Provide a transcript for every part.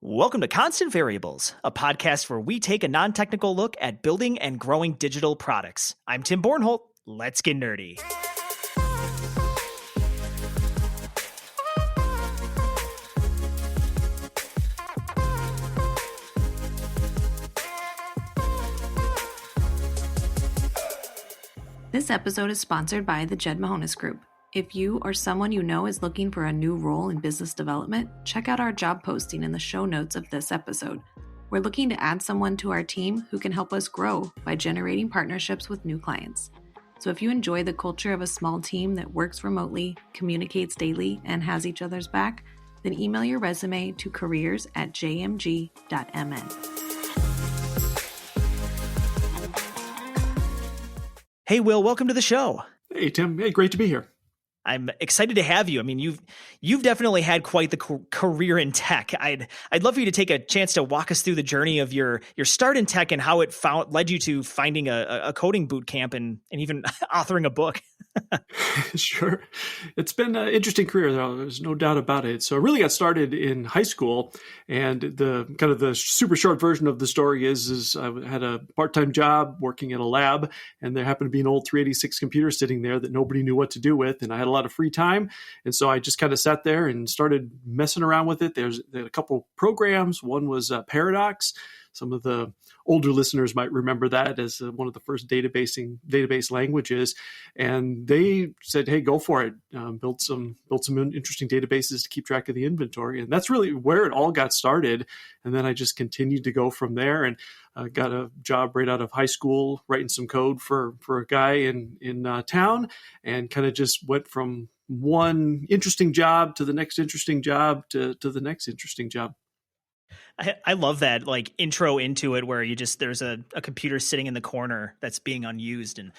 Welcome to Constant Variables, a podcast where we take a non-technical look at building and growing digital products. I'm Tim Bornholt. Let's get nerdy. This episode is sponsored by the Jed Mahonis Group. If you or someone you know is looking for a new role in business development, check out our job posting in the show notes of this episode. We're looking to add someone to our team who can help us grow by generating partnerships with new clients. So if you enjoy the culture of a small team that works remotely, communicates daily, and has each other's back, then email your resume to careers@jmg.mn. Hey, Will, welcome to the show. Hey, Tim. Hey, great to be here. I'm excited to have you. I mean, you've definitely had quite the career in tech. I'd love for you to take a chance to walk us through the journey of your start in tech and how it led you to finding a coding boot camp and even authoring a book. Sure. It's been an interesting career, though. There's no doubt about it. So I really got started in high school, and the super short version of the story is I had a part-time job working in a lab, and there happened to be an old 386 computer sitting there that nobody knew what to do with, and I had a lot of free time. And so I just kind of sat there and started messing around with it. There a couple programs. One was Paradox. Some of the older listeners might remember that as one of the first database languages. And they said, hey, go for it. Build some interesting databases to keep track of the inventory. And that's really where it all got started. And then I just continued to go from there and got a job right out of high school, writing some code for a guy in town, and kind of just went from one interesting job to the next interesting job to the next interesting job. I love that intro into it where there's a computer sitting in the corner that's being unused. And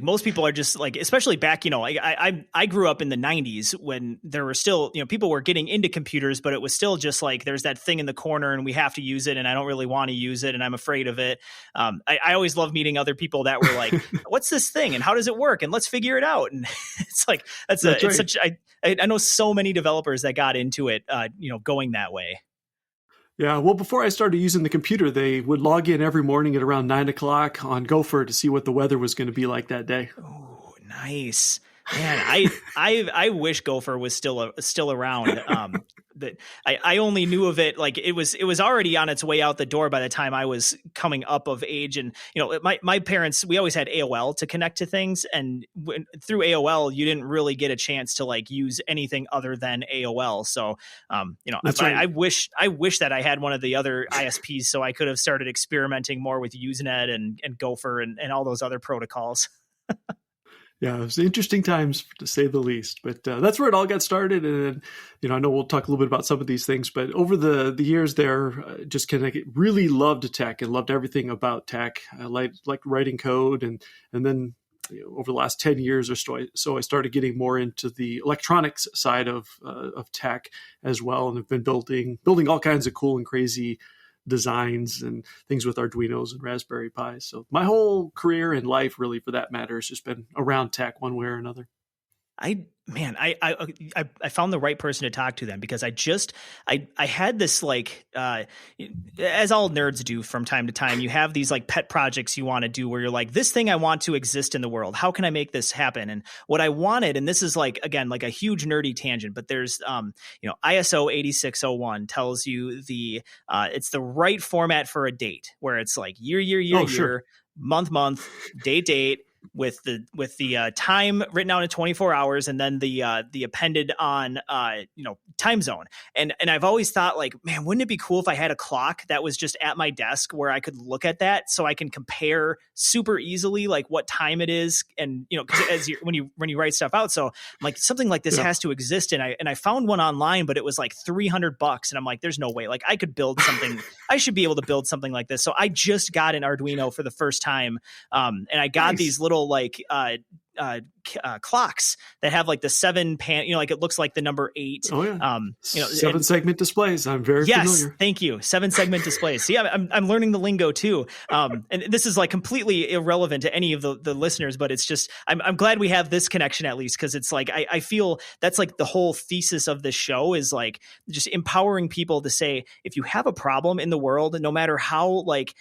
most people are just especially back, I grew up in the 90s when there were still, people were getting into computers, but it was still just there's that thing in the corner and we have to use it. And I don't really want to use it and I'm afraid of it. I always love meeting other people that were like, what's this thing and how does it work? And let's figure it out. And it's it's right. Such, I know so many developers that got into it, going that way. Yeah, well, before I started using the computer, they would log in every morning at around 9 o'clock on Gopher to see what the weather was going to be like that day. Oh, nice. Man, I wish Gopher was still around. That I only knew of it it was already on its way out the door by the time I was coming up of age. And my parents, we always had AOL to connect to things, and through AOL you didn't really get a chance to use anything other than AOL. So right. I wish that I had one of the other ISPs so I could have started experimenting more with Usenet and Gopher and all those other protocols. Yeah, it was interesting times to say the least, but that's where it all got started. And I know we'll talk a little bit about some of these things, but over the years there, just kind of really loved tech and loved everything about tech. I liked writing code, and then over the last 10 years or so I started getting more into the electronics side of tech as well, and have been building all kinds of cool and crazy designs and things with Arduinos and Raspberry Pis. So my whole career and life, really, for that matter, has just been around tech one way or another. I found the right person to talk to then, because I had this as all nerds do from time to time, you have these pet projects you want to do where you're this thing I want to exist in the world. How can I make this happen? And what I wanted, and this is again, a huge nerdy tangent, but there's, ISO 8601 tells you it's the right format for a date where it's year, month, date, with the time written out in 24 hours and then the appended on time zone. And I've always thought man, wouldn't it be cool if I had a clock that was just at my desk where I could look at that so I can compare super easily what time it is. And because when you write stuff out, so I'm something like this has to exist. And I found one online, but it was $300 and I'm there's no way I could build something. I should be able to build something like this. So I just got an Arduino for the first time, and I got these little clocks that have like the 7 like it looks like the number 8. Oh yeah. 7 segment displays. I'm very familiar. Thank you. 7 segment displays. See, I'm learning the lingo too. And this is like completely irrelevant to any of the listeners, but it's just, I'm glad we have this connection at least. Cause it's like, I feel that's like the whole thesis of this show is like just empowering people to say, if you have a problem in the world, no matter how like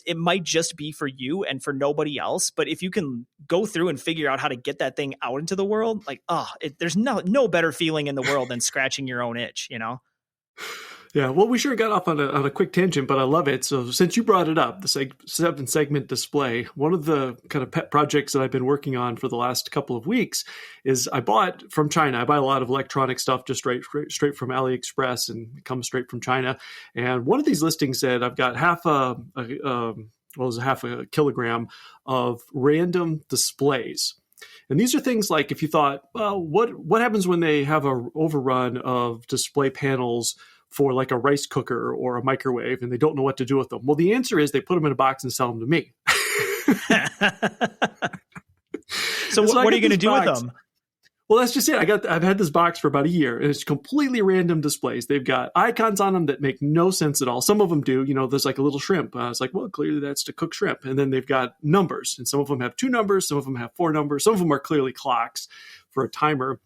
it might just be for you and for nobody else, but if you can go through and figure out how to get that thing out into the world, like, there's no better feeling in the world than scratching your own itch, you know? Yeah, well, we sure got off on a quick tangent, but I love it. So since you brought it up, the 7 segment display, one of the kind of pet projects that I've been working on for the last couple of weeks is I bought from China. I buy a lot of electronic stuff just straight from AliExpress, and it comes straight from China. And one of these listings said I've got half a kilogram of random displays. And these are things like if you thought, well, what happens when they have an overrun of display panels for like a rice cooker or a microwave and they don't know what to do with them? Well, the answer is they put them in a box and sell them to me. So what are you going to do with them? Well, that's just it. I've had this box for about a year, and it's completely random displays. They've got icons on them that make no sense at all. Some of them do. There's like a little shrimp. It's like, well, clearly that's to cook shrimp. And then they've got numbers, and some of them have 2 numbers. Some of them have 4 numbers. Some of them are clearly clocks for a timer.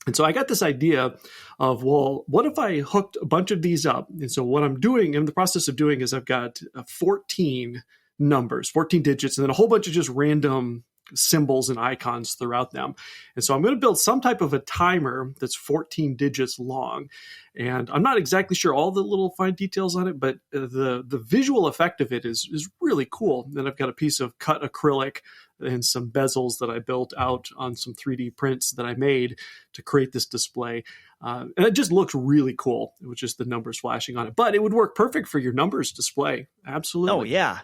And so I got this idea of, well, what if I hooked a bunch of these up? And so what I'm doing, in the process of doing, is I've got 14 numbers, 14 digits, and then a whole bunch of just random symbols and icons throughout them. And so I'm going to build some type of a timer that's 14 digits long. And I'm not exactly sure all the little fine details on it, but the visual effect of it is really cool. Then I've got a piece of cut acrylic and some bezels that I built out on some 3D prints that I made to create this display. And it just looks really cool with just the numbers flashing on it. But it would work perfect for your numbers display. Absolutely. Oh, yeah.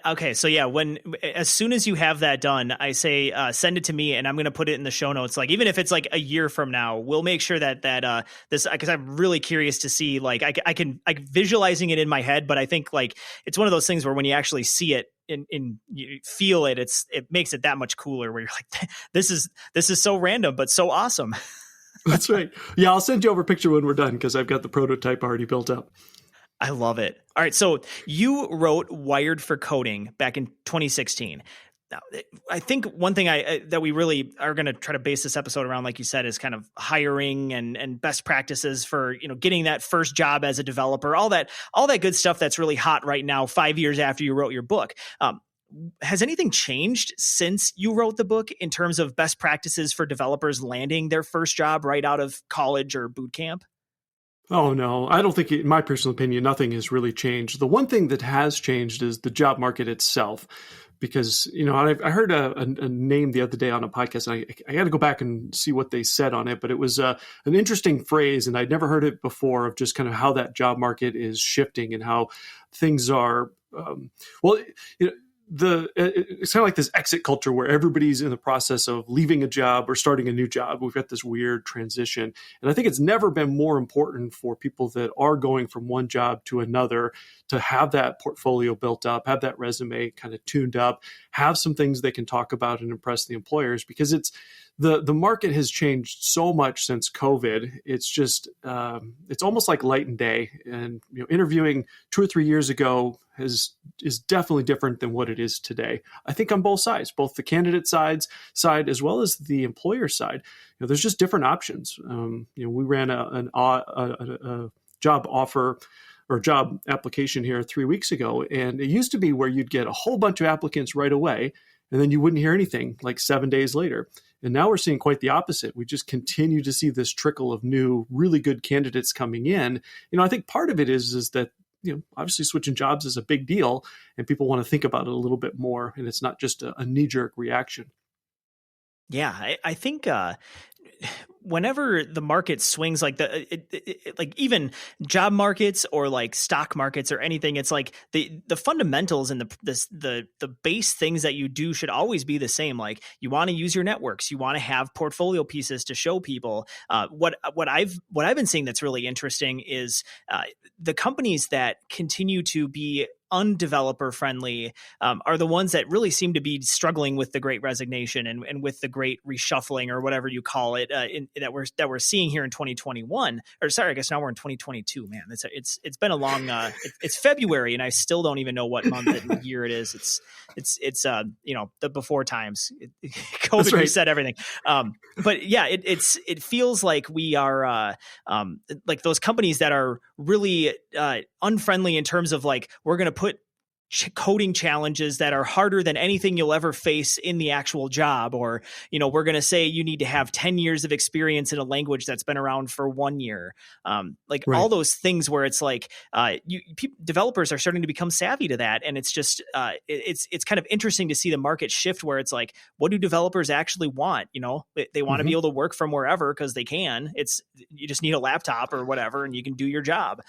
Okay, so yeah, as soon as you have that done, I say send it to me, and I'm going to put it in the show notes. Like even if it's like a year from now, we'll make sure that this, because I'm really curious to see. Like I can visualizing it in my head, but I think like it's one of those things where when you actually see it and you feel it, it makes it that much cooler. Where you're like, this is so random but so awesome. That's right. Yeah, I'll send you over a picture when we're done because I've got the prototype already built up. I love it. All right. So you wrote Wired for Coding back in 2016. Now, I think one thing that we really are going to try to base this episode around, like you said, is kind of hiring and best practices for, getting that first job as a developer, all that good stuff that's really hot right now, 5 years after you wrote your book. Has anything changed since you wrote the book in terms of best practices for developers landing their first job right out of college or boot camp? Oh, no, I don't think, in my personal opinion, nothing has really changed. The one thing that has changed is the job market itself. Because, I heard a name the other day on a podcast, and I got to go back and see what they said on it. But it was an interesting phrase, and I'd never heard it before, of just kind of how that job market is shifting and how things are, it's kind of like this exit culture where everybody's in the process of leaving a job or starting a new job. We've got this weird transition. And I think it's never been more important for people that are going from one job to another to have that portfolio built up, have that resume kind of tuned up, have some things they can talk about and impress the employers, because the market has changed so much since COVID. It's just, it's almost like light and day. And interviewing 2 or 3 years ago is definitely different than what it is today. I think on both sides, both the candidate side as well as the employer side. There's just different options. We ran a job offer or job application here 3 weeks ago, and it used to be where you'd get a whole bunch of applicants right away, and then you wouldn't hear anything like 7 days later. And now we're seeing quite the opposite. We just continue to see this trickle of new, really good candidates coming in. I think part of it is that, obviously switching jobs is a big deal and people want to think about it a little bit more. And it's not just a knee-jerk reaction. Yeah, I think whenever the market swings like like even job markets or like stock markets or anything, it's like the fundamentals and the base things that you do should always be the same. Like you want to use your networks, you want to have portfolio pieces to show people. What I've been seeing that's really interesting is the companies that continue to be undeveloper friendly are the ones that really seem to be struggling with the great resignation and with the great reshuffling or whatever you call it that we're seeing here in 2021. Or sorry, I guess now we're in 2022. Man, it's been a long. It's February and I still don't even know what month and year it is. It's the before times. COVID reset everything. But yeah, it feels like we are like those companies that are really unfriendly in terms of like, we're going to put coding challenges that are harder than anything you'll ever face in the actual job. Or, we're going to say you need to have 10 years of experience in a language that's been around for 1 year. All those things where it's like, developers are starting to become savvy to that. And it's just, it's kind of interesting to see the market shift where it's like, what do developers actually want? They want to be able to work from wherever because they can. You just need a laptop or whatever, and you can do your job.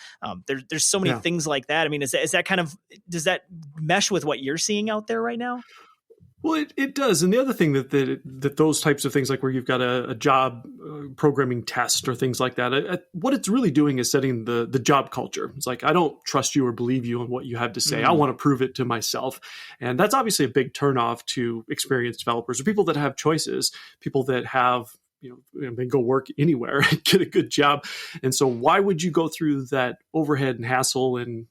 There's so many things like that. I mean, is that kind of, does that mesh with what you're seeing out there right now? Well, it does. And the other thing that those types of things, like where you've got a job programming test or things like that, what it's really doing is setting the job culture. It's like, I don't trust you or believe you on what you have to say. I want to prove it to myself. And that's obviously a big turnoff to experienced developers or people that have choices, people that have, they go work anywhere and get a good job. And so why would you go through that overhead and hassle and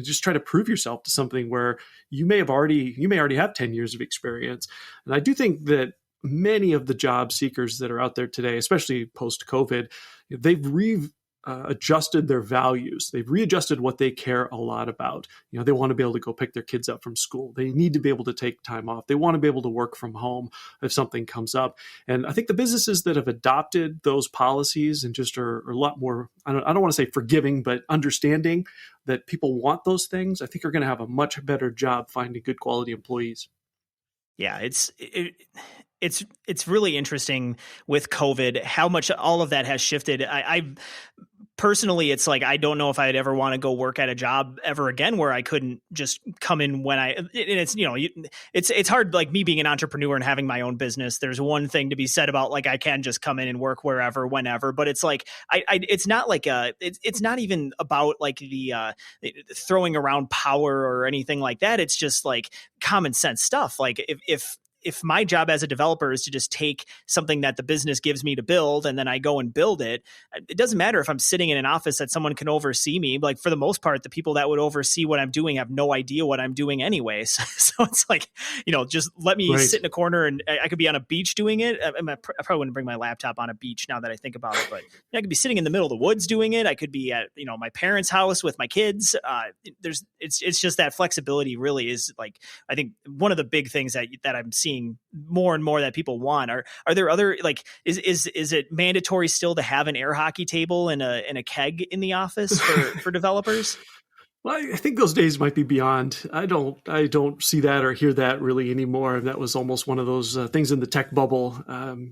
just try to prove yourself to something where you may already have 10 years of experience? And I do think that many of the job seekers that are out there today, especially post-COVID, they've adjusted their values. They've readjusted what they care a lot about. They want to be able to go pick their kids up from school. They need to be able to take time off. They want to be able to work from home if something comes up. And I think the businesses that have adopted those policies and just are a lot more, I don't want to say forgiving, but understanding that people want those things, I think are going to have a much better job finding good quality employees. Yeah, it's really interesting with COVID how much all of that has shifted. I personally, it's like, I don't know if I'd ever want to go work at a job ever again where I couldn't just come in when it's hard, like me being an entrepreneur and having my own business. There's one thing to be said about like, I can just come in and work wherever, whenever, but it's like, it's not like it's not even about like the throwing around power or anything like that. It's just like common sense stuff. Like if my job as a developer is to just take something that the business gives me to build and then I go and build it, it doesn't matter if I'm sitting in an office that someone can oversee me. Like for the most part, the people that would oversee what I'm doing have no idea what I'm doing anyway. So it's like, just let me sit in a corner and I could be on a beach doing it. I probably wouldn't bring my laptop on a beach now that I think about it, but I could be sitting in the middle of the woods doing it. I could be at, my parents' house with my kids. It's just that flexibility really is like, I think one of the big things that I'm seeing more and more that people want. Are there other, like, is it mandatory still to have an air hockey table and a keg in the office for developers? Well, I think those days might be beyond. I don't see that or hear that really anymore. That was almost one of those things in the tech bubble.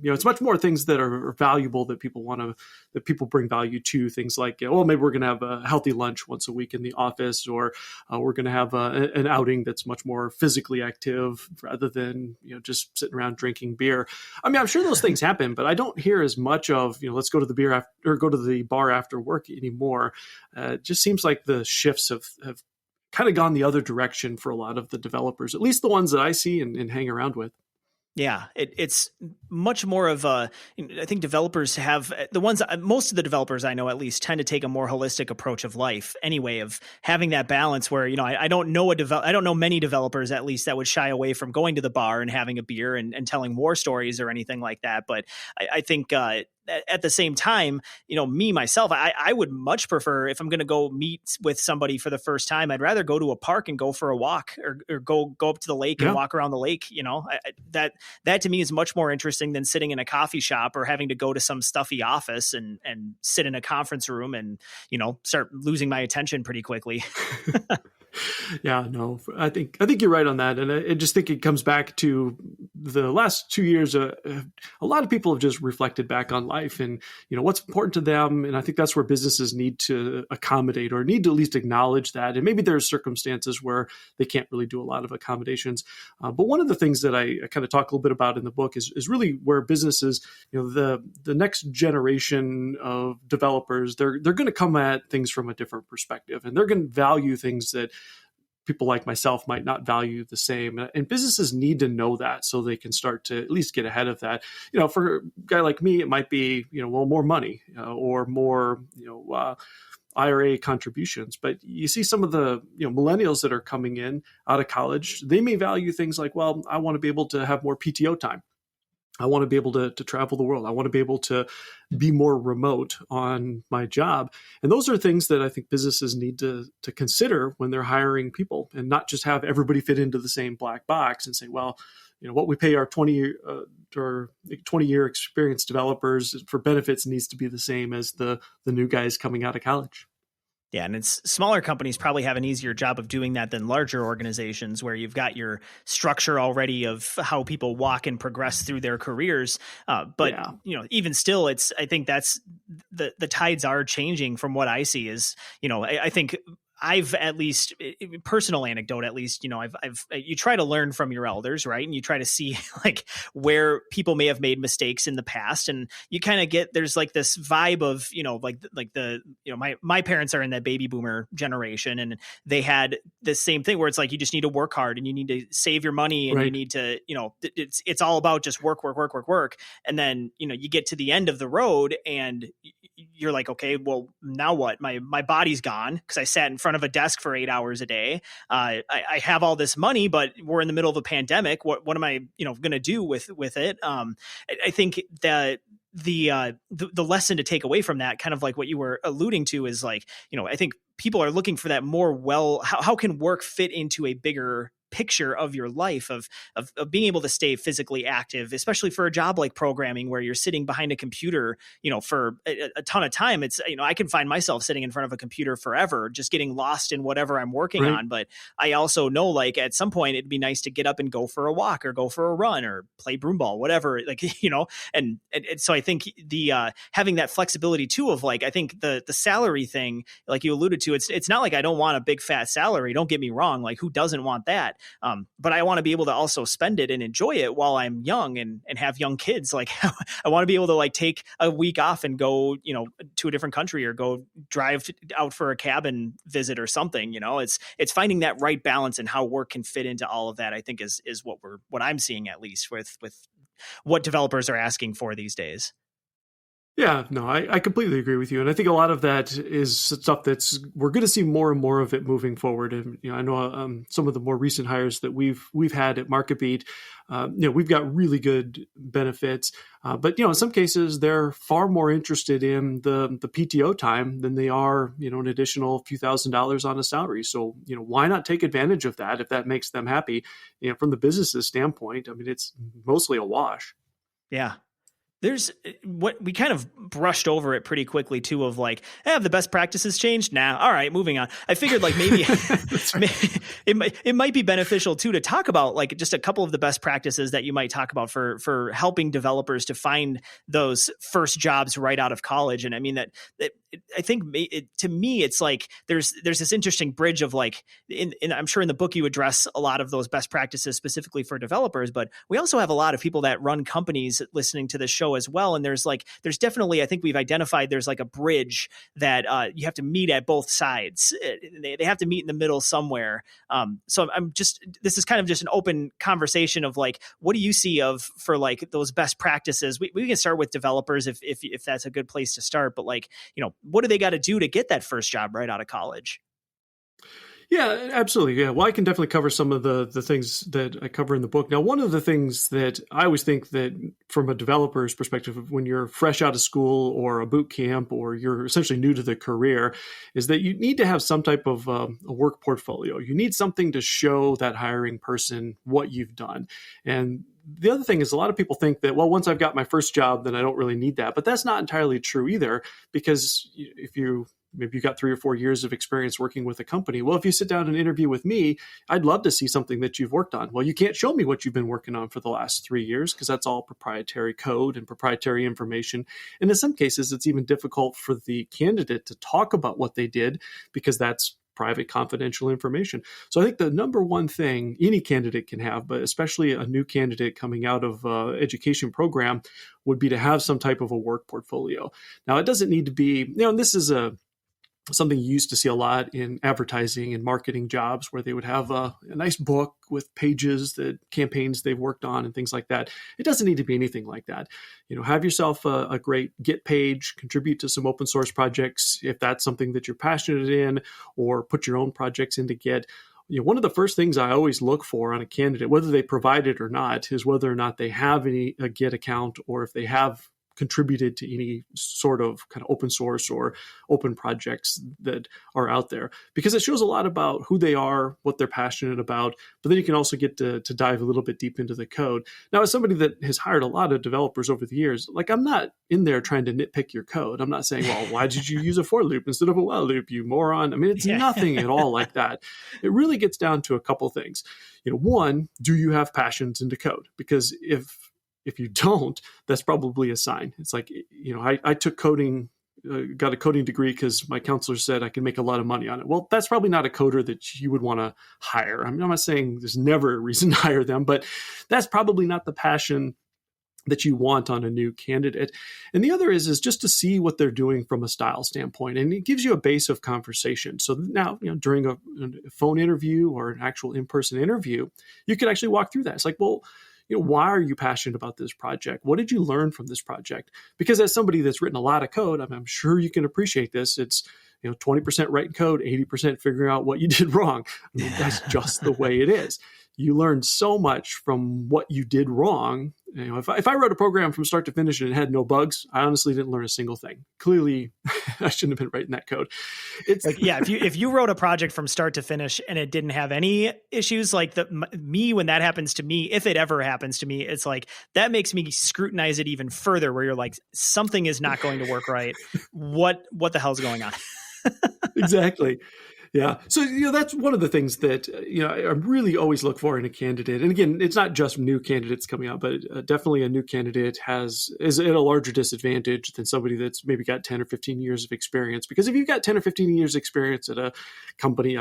It's much more things that are valuable that people bring value to. Things like, maybe we're going to have a healthy lunch once a week in the office, or we're going to have an outing that's much more physically active rather than just sitting around drinking beer. I mean, I'm sure those things happen, but I don't hear as much of let's go to the beer after, or go to the bar after work anymore. It just seems like the shifts have kind of gone the other direction for a lot of the developers, at least the ones that I see and hang around with. Yeah, it's much more of I think developers have most of the developers I know at least tend to take a more holistic approach of life anyway, of having that balance where, I don't know many developers at least that would shy away from going to the bar and having a beer and telling war stories or anything like that. But I think at the same time, me, myself, I would much prefer, if I'm going to go meet with somebody for the first time, I'd rather go to a park and go for a walk or go up to the lake and walk around the lake. That to me is much more interesting than sitting in a coffee shop or having to go to some stuffy office and sit in a conference room and, start losing my attention pretty quickly. Yeah, no, I think you're right on that. And I just think it comes back to the last 2 years. A lot of people have just reflected back on life and, what's important to them. And I think that's where businesses need to accommodate or need to at least acknowledge that. And maybe there's circumstances where they can't really do a lot of accommodations. But one of the things that I kind of talk a little bit about in the book is really where businesses, the next generation of developers, they're going to come at things from a different perspective, and they're going to value things that people like myself might not value the same. And businesses need to know that so they can start to at least get ahead of that. For a guy like me, it might be, more money or more, IRA contributions. But you see some of the millennials that are coming in out of college, they may value things like, well, I want to be able to have more PTO time. I want to be able to travel the world. I want to be able to be more remote on my job. And those are things that I think businesses need to consider when they're hiring people, and not just have everybody fit into the same black box and say, well, what we pay our 20-year experienced developers for benefits needs to be the same as the new guys coming out of college. Yeah, and it's smaller companies probably have an easier job of doing that than larger organizations, where you've got your structure already of how people walk and progress through their careers. But even still, I think that's the tides are changing from what I see. Is I think I've, at least personal anecdote, at least, you try to learn from your elders, right? And you try to see like where people may have made mistakes in the past. And you kind of get, there's like this vibe of, my parents are in that baby boomer generation, and they had the same thing where it's like, you just need to work hard and you need to save your money, and right. You need to, it's all about just work. And then, you get to the end of the road and you're like, okay, well, now what? My body's gone because I sat in front of a desk for 8 hours a day. I have all this money, but we're in the middle of a pandemic. What am I, going to do with it? I think that the lesson to take away from that, kind of like what you were alluding to, is like, I think people are looking for that more, how can work fit into a bigger picture of your life, of being able to stay physically active, especially for a job like programming, where you're sitting behind a computer, for a ton of time. It's, I can find myself sitting in front of a computer forever, just getting lost in whatever I'm working right. on. But I also know, like, at some point it'd be nice to get up and go for a walk or go for a run or play broomball, whatever, like, and so I think the having that flexibility too, of like, I think the salary thing, like you alluded to, it's not like I don't want a big fat salary. Don't get me wrong. Like, who doesn't want that? But I want to be able to also spend it and enjoy it while I'm young and have young kids. Like, I want to be able to like take a week off and go, to a different country, or go drive out for a cabin visit or something. It's finding that right balance and how work can fit into all of that, I think is what I'm seeing, at least with what developers are asking for these days. Yeah, no, I completely agree with you. And I think a lot of that is stuff we're going to see more and more of it moving forward. And, I know some of the more recent hires that we've had at MarketBeat, we've got really good benefits. But, in some cases, they're far more interested in the PTO time than they are, an additional few $1,000s on a salary. So, why not take advantage of that if that makes them happy? From the business's standpoint, I mean, it's mostly a wash. Yeah. There's what we kind of brushed over it pretty quickly too, of like, have the best practices changed? Nah. All right, moving on. I figured like maybe it might be beneficial too to talk about like just a couple of the best practices that you might talk about for helping developers to find those first jobs right out of college. And I mean that I think to me, it's like there's this interesting bridge of like, I'm sure in the book you address a lot of those best practices specifically for developers, but we also have a lot of people that run companies listening to this show as well. And there's definitely, I think we've identified there's like a bridge that you have to meet at both sides. They have to meet in the middle somewhere. So this is kind of just an open conversation of like, what do you see for like those best practices? We can start with developers if that's a good place to start, but like, what do they got to do to get that first job right out of college? Yeah, absolutely. Yeah. Well, I can definitely cover some of the things that I cover in the book. Now, one of the things that I always think that from a developer's perspective, when you're fresh out of school or a boot camp, or you're essentially new to the career, is that you need to have some type of a work portfolio. You need something to show that hiring person what you've done. And the other thing is, a lot of people think that, well, once I've got my first job, then I don't really need that. But that's not entirely true either, because if maybe you got 3 or 4 years of experience working with a company. Well, if you sit down and interview with me, I'd love to see something that you've worked on. Well, you can't show me what you've been working on for the last 3 years, because that's all proprietary code and proprietary information. And in some cases, it's even difficult for the candidate to talk about what they did, because that's private, confidential information. So I think the number one thing any candidate can have, but especially a new candidate coming out of education program, would be to have some type of a work portfolio. Now, it doesn't need to be, and this is something you used to see a lot in advertising and marketing jobs, where they would have a nice book with pages, that campaigns they've worked on and things like that. It doesn't need to be anything like that. Have yourself a great Git page, contribute to some open source projects if that's something that you're passionate in, or put your own projects into Git. One of the first things I always look for on a candidate, whether they provide it or not, is whether or not they have a Git account, or if they have contributed to any sort of kind of open source or open projects that are out there, because it shows a lot about who they are, what they're passionate about. But then you can also get to dive a little bit deep into the code. Now, as somebody that has hired a lot of developers over the years, like, I'm not in there trying to nitpick your code. I'm not saying, well, why did you use a for loop instead of a while loop, you moron? I mean, it's nothing at all like that. It really gets down to a couple things. One, do you have passions into code? Because if you don't, that's probably a sign. It's like, I took coding, got a coding degree because my counselor said I could make a lot of money on it. Well, that's probably not a coder that you would want to hire. I'm not saying there's never a reason to hire them, but that's probably not the passion that you want on a new candidate. And the other is just to see what they're doing from a style standpoint. And it gives you a base of conversation. So now, during a phone interview or an actual in-person interview, you could actually walk through that. It's like, well, why are you passionate about this project? What did you learn from this project? Because as somebody that's written a lot of code, I'm sure you can appreciate this. It's 20% writing code, 80% figuring out what you did wrong. That's just the way it is. You learn so much from what you did wrong. If I wrote a program from start to finish and it had no bugs, I honestly didn't learn a single thing. Clearly, I shouldn't have been writing that code. It's if you wrote a project from start to finish and it didn't have any issues, like when that happens to me, if it ever happens to me, it's like that makes me scrutinize it even further. Where you're like, something is not going to work right. What the hell's going on? Exactly. Yeah. So, that's one of the things that, I really always look for in a candidate. And again, it's not just new candidates coming out, but definitely a new candidate is at a larger disadvantage than somebody that's maybe got 10 or 15 years of experience. Because if you've got 10 or 15 years experience at a company,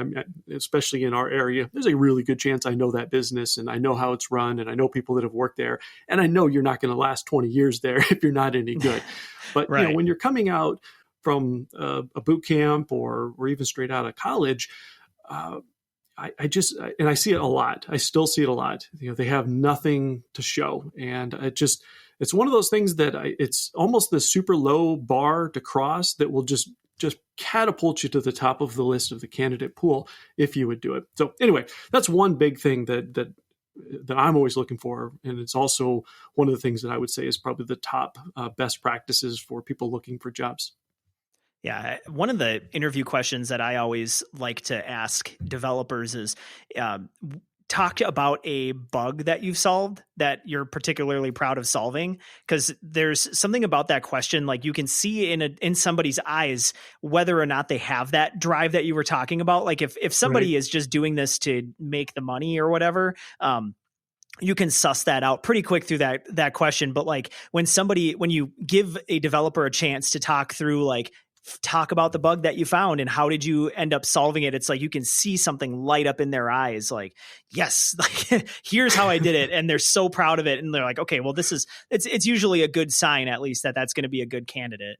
especially in our area, there's a really good chance I know that business and I know how it's run and I know people that have worked there. And I know you're not going to last 20 years there if you're not any good. But, right. When you're coming out from a boot camp or even straight out of college, I see it a lot. I still see it a lot. They have nothing to show. And it's one of those things that it's almost the super low bar to cross that will just catapult you to the top of the list of the candidate pool if you would do it. So anyway, that's one big thing that I'm always looking for. And it's also one of the things that I would say is probably the top best practices for people looking for jobs. Yeah. One of the interview questions that I always like to ask developers is talk about a bug that you've solved that you're particularly proud of solving. Because there's something about that question, like you can see in somebody's eyes whether or not they have that drive that you were talking about. Like if somebody is just doing this to make the money or whatever, you can suss that out pretty quick through that question. But like when you give a developer a chance to talk about the bug that you found and how did you end up solving it, it's like you can see something light up in their eyes, like, yes, like here's how I did it, and they're so proud of it, and they're like, okay, well, it's usually a good sign, at least, that's going to be a good candidate.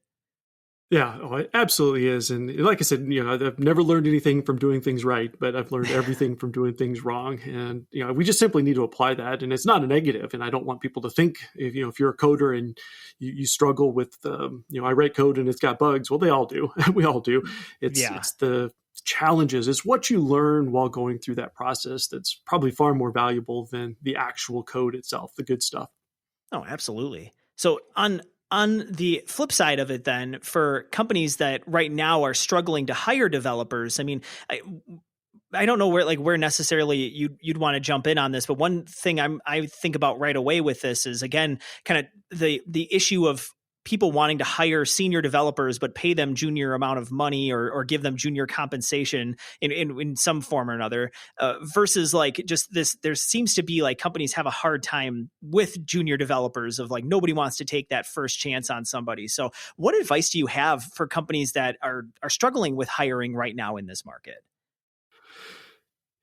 Yeah, it absolutely is. And like I said, I've never learned anything from doing things right, but I've learned everything from doing things wrong. And, we just simply need to apply that. And it's not a negative. And I don't want people to think, if you're a coder and you struggle with, I write code and it's got bugs. Well, they all do. We all do. It's the challenges. It's what you learn while going through that process that's probably far more valuable than the actual code itself, the good stuff. Oh, absolutely. So on the flip side of it, then, for companies that right now are struggling to hire developers, I mean, I don't know where necessarily you'd want to jump in on this, but one thing I think about right away with this is, again, kind of the issue of people wanting to hire senior developers but pay them junior amount of money or give them junior compensation in some form or another, versus like just this, there seems to be like companies have a hard time with junior developers of like nobody wants to take that first chance on somebody. So what advice do you have for companies that are struggling with hiring right now in this market?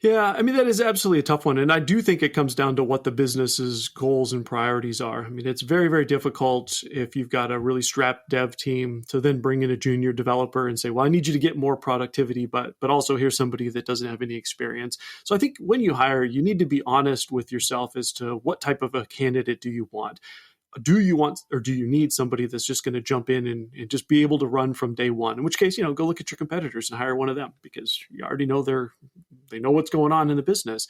Yeah, I mean, that is absolutely a tough one. And I do think it comes down to what the business's goals and priorities are. I mean, it's very, very difficult if you've got a really strapped dev team to then bring in a junior developer and say, well, I need you to get more productivity, but also here's somebody that doesn't have any experience. So I think when you hire, you need to be honest with yourself as to what type of a candidate do you want. Do you want or do you need somebody that's just going to jump in and just be able to run from day one? In which case, go look at your competitors and hire one of them, because you already know they know what's going on in the business.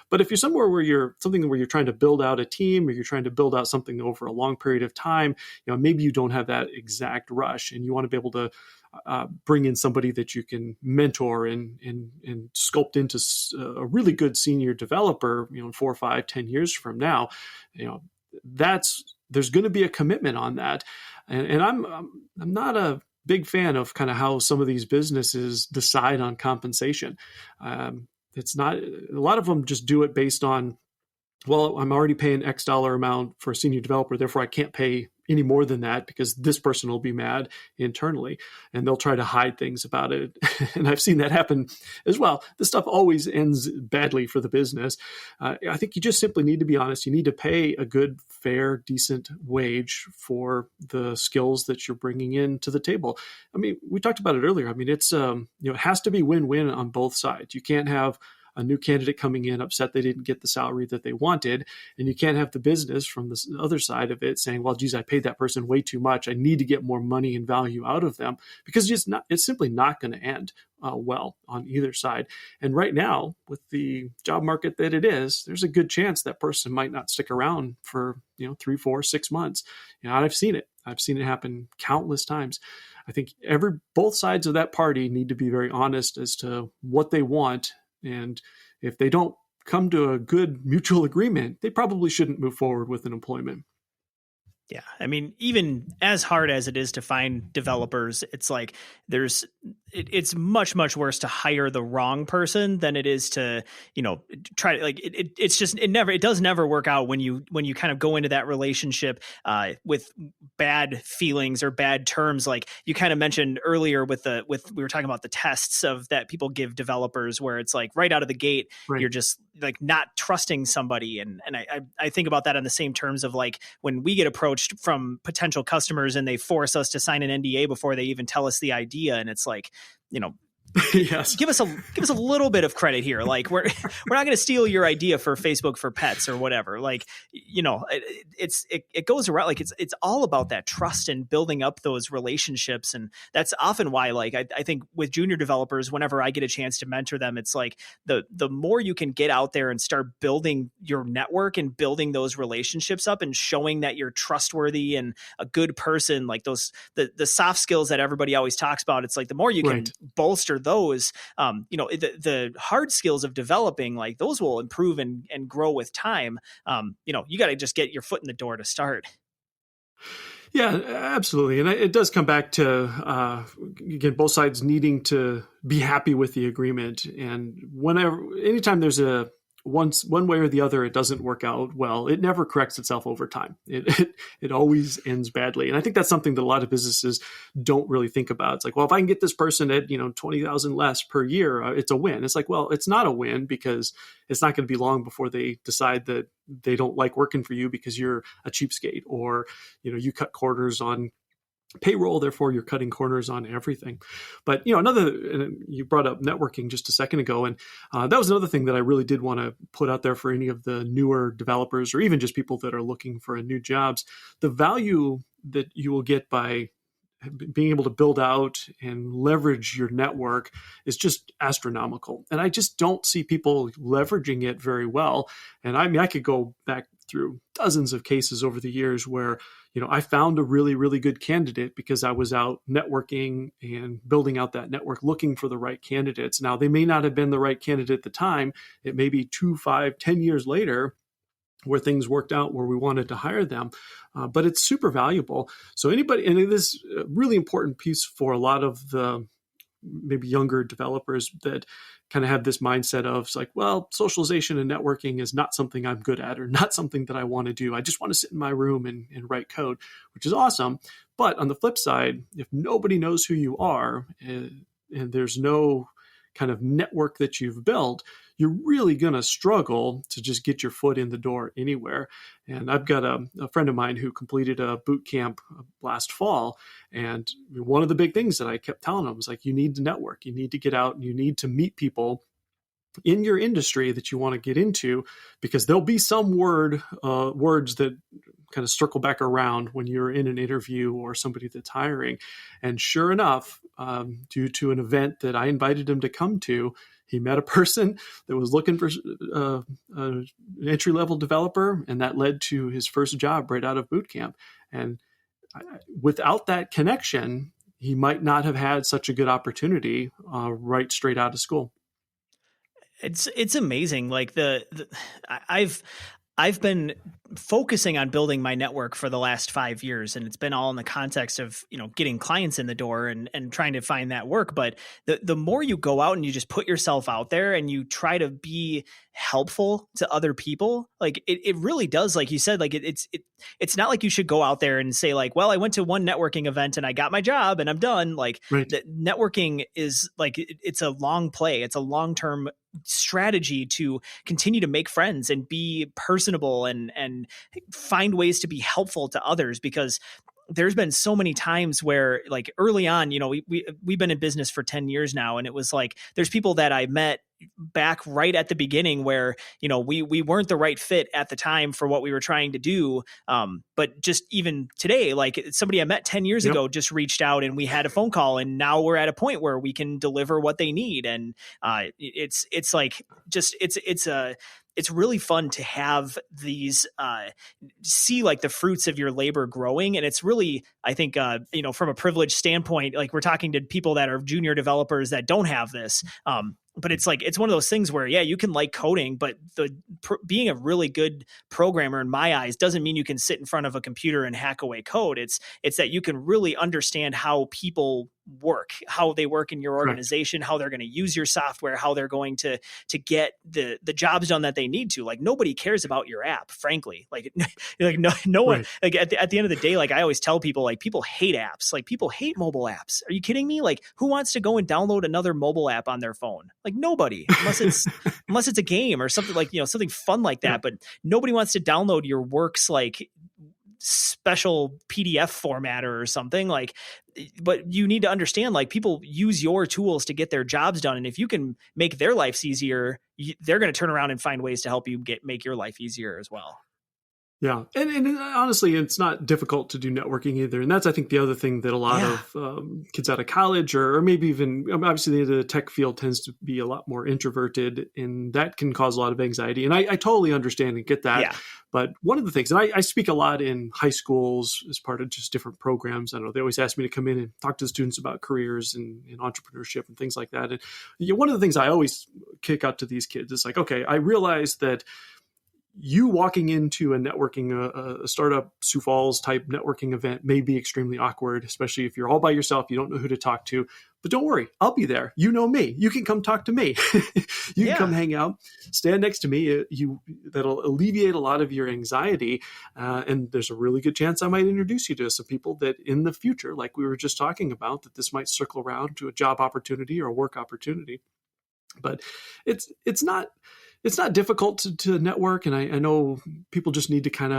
But if you're somewhere where you're trying to build out a team, or you're trying to build out something over a long period of time, maybe you don't have that exact rush, and you want to be able to bring in somebody that you can mentor and sculpt into a really good senior developer, in 4, 5, 10 years from now. There's going to be a commitment on that. And I'm not a big fan of kind of how some of these businesses decide on compensation. It's not, a lot of them just do it based on, well, I'm already paying X dollar amount for a senior developer, therefore I can't pay any more than that because this person will be mad internally, and they'll try to hide things about it. And I've seen that happen as well. This stuff always ends badly for the business. I think you just simply need to be honest. You need to pay a good, fair, decent wage for the skills that you're bringing into the table. I mean, we talked about it earlier. I mean, it's it has to be win-win on both sides. You can't have a new candidate coming in upset they didn't get the salary that they wanted. And you can't have the business from the other side of it saying, well, geez, I paid that person way too much. I need to get more money and value out of them, because it's simply not going to end well on either side. And right now, with the job market that it is, there's a good chance that person might not stick around for 3, 4, 6 months. I've seen it. I've seen it happen countless times. I think both sides of that party need to be very honest as to what they want. And if they don't come to a good mutual agreement, they probably shouldn't move forward with an employment. Yeah. I mean, even as hard as it is to find developers, it's like it's much, much worse to hire the wrong person than it is to, try to it does never work out when you kind of go into that relationship with bad feelings or bad terms. Like you kind of mentioned earlier we were talking about the tests that people give developers, where it's like right out of the gate, right, you're just like not trusting somebody. And I think about that in the same terms of like when we get approached from potential customers and they force us to sign an NDA before they even tell us the idea. And it's like, yes, give us a little bit of credit here. Like we're not going to steal your idea for Facebook for Pets or whatever. Like, it goes around. Like it's all about that trust and building up those relationships. And that's often why, like, I think with junior developers, whenever I get a chance to mentor them, it's like the more you can get out there and start building your network and building those relationships up and showing that you're trustworthy and a good person, like the soft skills that everybody always talks about. It's like the more you can bolster those, the hard skills of developing, like those will improve and grow with time. You got to just get your foot in the door to start. Yeah, absolutely. And it does come back to, again, both sides needing to be happy with the agreement. And anytime there's one way or the other, it doesn't work out well, it never corrects itself over time. It always ends badly. And I think that's something that a lot of businesses don't really think about. It's like, well, if I can get this person at, 20,000 less per year, it's a win. It's like, well, it's not a win, because it's not going to be long before they decide that they don't like working for you because you're a cheapskate, or, you cut corners on payroll, therefore you're cutting corners on everything. But you brought up networking just a second ago, and that was another thing that I really did want to put out there for any of the newer developers, or even just people that are looking for new jobs. The value that you will get by being able to build out and leverage your network is just astronomical. And I just don't see people leveraging it very well. And I mean, I could go back through dozens of cases over the years where, I found a really, really good candidate because I was out networking and building out that network, looking for the right candidates. Now, they may not have been the right candidate at the time. It may be 2, 5, 10 years later where things worked out where we wanted to hire them. But it's super valuable. So and it is a really important piece for a lot of the maybe younger developers that kind of have this mindset of, it's like, well, socialization and networking is not something I'm good at, or not something that I want to do. I just want to sit in my room and write code, which is awesome. But on the flip side, if nobody knows who you are, and there's no kind of network that you've built, you're really going to struggle to just get your foot in the door anywhere. And I've got a friend of mine who completed a boot camp last fall. And one of the big things that I kept telling him was like, you need to network, you need to get out and you need to meet people in your industry that you want to get into, because there'll be some words that kind of circle back around when you're in an interview or somebody that's hiring. And sure enough, due to an event that I invited him to come to, he met a person that was looking for an entry-level developer, and that led to his first job right out of boot camp. And without that connection, he might not have had such a good opportunity right straight out of school. It's amazing. Like I've been focusing on building my network for the last 5 years, and it's been all in the context of, getting clients in the door and trying to find that work. But the more you go out and you just put yourself out there and you try to be helpful to other people, like it really does. Like you said, like it's not like you should go out there and say like, well, I went to one networking event and I got my job and I'm done. Like right. Networking is like, it's a long play. It's a long-term strategy to continue to make friends and be personable and find ways to be helpful to others, because there's been so many times where like early on, we've been in business for 10 years now. And it was like, there's people that I met back right at the beginning where, we weren't the right fit at the time for what we were trying to do. But just even today, like somebody I met 10 years ago just reached out and we had a phone call, and now we're at a point where we can deliver what they need. And it's like, just, it's really fun to have these, see like the fruits of your labor growing. And it's really, I think, from a privileged standpoint, like we're talking to people that are junior developers that don't have this. But it's like, it's one of those things where, yeah, you can like coding, but being a really good programmer in my eyes doesn't mean you can sit in front of a computer and hack away code. It's that you can really understand how people work, how they work in your organization, how they're going to use your software, how they're going to get the jobs done that they need to. Like nobody cares about your app, frankly. Like no one, like at the end of the day, like I always tell people, like people hate apps, like people hate mobile apps. Are you kidding me? Like who wants to go and download another mobile app on their phone? Like nobody, unless it's a game or something like, something fun like that. But nobody wants to download your work's like special PDF formatter or something like. But you need to understand, like people use your tools to get their jobs done, and if you can make their lives easier, they're going to turn around and find ways to help you make your life easier as well. Yeah. And honestly, it's not difficult to do networking either. And that's, I think, the other thing that a lot of kids out of college or maybe even, obviously the tech field tends to be a lot more introverted, and that can cause a lot of anxiety. And I totally understand and get that. Yeah. But one of the things, and I speak a lot in high schools as part of just different programs. I know they always ask me to come in and talk to students about careers and entrepreneurship and things like that. And one of the things I always kick out to these kids is like, okay, I realize that you walking into a startup Sioux Falls type networking event may be extremely awkward, especially if you're all by yourself, you don't know who to talk to. But don't worry, I'll be there. You know me. You can come talk to me. You can come hang out, stand next to me. That'll alleviate a lot of your anxiety. And there's a really good chance I might introduce you to some people that in the future, like we were just talking about, that this might circle around to a job opportunity or a work opportunity. But it's not difficult to network. And I know people just need to kind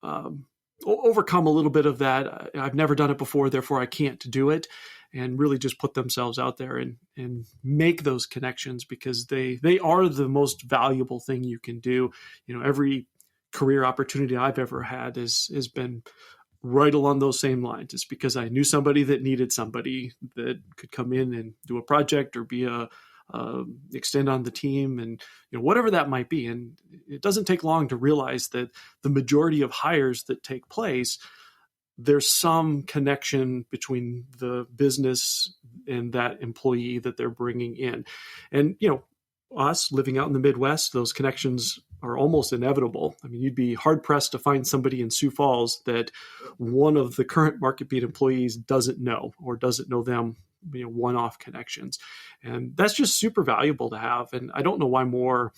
of overcome a little bit of that. I've never done it before, therefore I can't do it, and really just put themselves out there and make those connections, because they are the most valuable thing you can do. Every career opportunity I've ever had has been right along those same lines. It's because I knew somebody that needed somebody that could come in and do a project or be extend on the team, and whatever that might be. And it doesn't take long to realize that the majority of hires that take place, there's some connection between the business and that employee that they're bringing in. And us living out in the Midwest, those connections are almost inevitable. I mean, you'd be hard pressed to find somebody in Sioux Falls that one of the current MarketBeat employees doesn't know, or doesn't know them, one-off connections. And that's just super valuable to have. And I don't know why more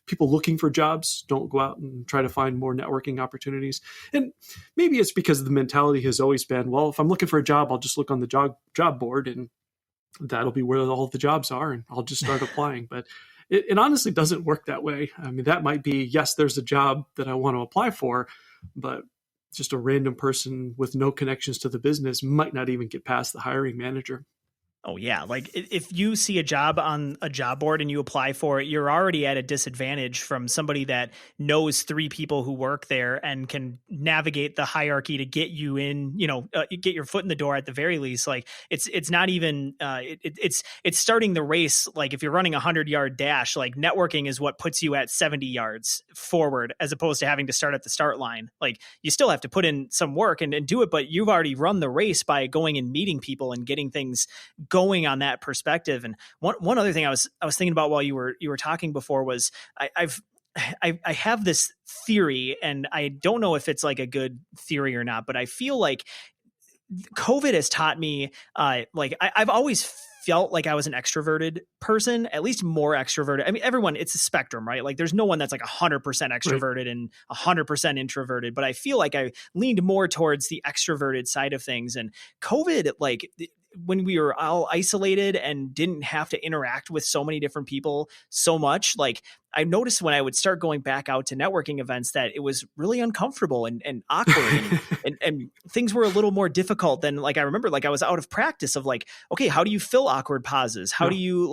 people looking for jobs don't go out and try to find more networking opportunities. And maybe it's because the mentality has always been, well, if I'm looking for a job, I'll just look on the job board and that'll be where all the jobs are, and I'll just start applying. But it honestly doesn't work that way. I mean, that might be, yes, there's a job that I want to apply for, but just a random person with no connections to the business might not even get past the hiring manager. Oh yeah. Like if you see a job on a job board and you apply for it, you're already at a disadvantage from somebody that knows 3 people who work there and can navigate the hierarchy to get you in, get your foot in the door at the very least. Like it's not even, it's starting the race. Like if you're running 100-yard dash, like networking is what puts you at 70 yards forward as opposed to having to start at the start line. Like you still have to put in some work and do it, but you've already run the race by going and meeting people and getting things going on that perspective. And one other thing I was thinking about while you were talking before was I have this theory, and I don't know if it's like a good theory or not, but I feel like COVID has taught me, I've always felt like I was an extroverted person, at least more extroverted. I mean, everyone, it's a spectrum, right? Like there's no one that's like 100% extroverted right. and 100% introverted, but I feel like I leaned more towards the extroverted side of things. And COVID, like when we were all isolated and didn't have to interact with so many different people so much, like I noticed when I would start going back out to networking events that it was really uncomfortable and awkward and things were a little more difficult than, like, I remember, like I was out of practice of like, okay, how do you fill awkward pauses? How do you